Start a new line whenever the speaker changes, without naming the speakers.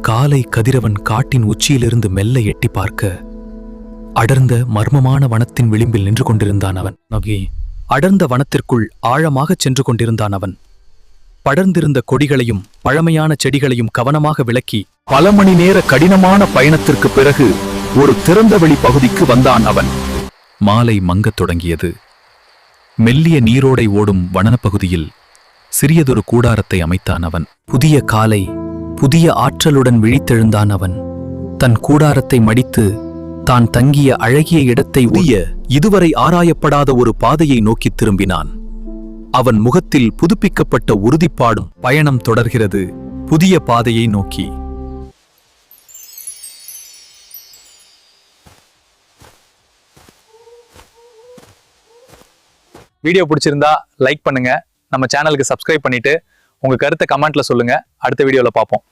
காலை கதிரவன் காட்டின் உச்சியிலிருந்து மெல்ல எட்டி பார்க்க அடர்ந்த மர்மமான வனத்தின் விளிம்பில் நின்று கொண்டிருந்தான் அவன். அடர்ந்த வனத்திற்குள் ஆழமாகச் சென்று கொண்டிருந்தான் அவன். படர்ந்திருந்த கொடிகளையும் பழமையான செடிகளையும் கவனமாக விலக்கி
பல மணி நேர கடினமான பயணத்திற்கு பிறகு ஒரு திறந்தவெளி பகுதிக்கு வந்தான் அவன்.
மாலை மங்கத் தொடங்கியது. மெல்லிய நீரோடை ஓடும் வனப்பகுதியில் சிறியதொரு கூடாரத்தை அமைத்தான் அவன். புதிய காலை புதிய ஆற்றலுடன் விழித்தெழுந்தான் அவன். தன் கூடாரத்தை மடித்து தான் தங்கிய அழகிய இடத்தை இதுவரை ஆராயப்படாத ஒரு பாதையை நோக்கித் திரும்பினான். அவன் முகத்தில் புதுப்பிக்கப்பட்ட உறுதிப்பாடும். பயணம் தொடர்கிறது புதிய பாதையை நோக்கி.
வீடியோ பிடிச்சிருந்தா லைக் பண்ணுங்க, நம்ம சேனலுக்கு சப்ஸ்கிரைப் பண்ணிட்டு உங்க கருத்தை கமெண்ட்ல சொல்லுங்க. அடுத்த வீடியோல பார்ப்போம்.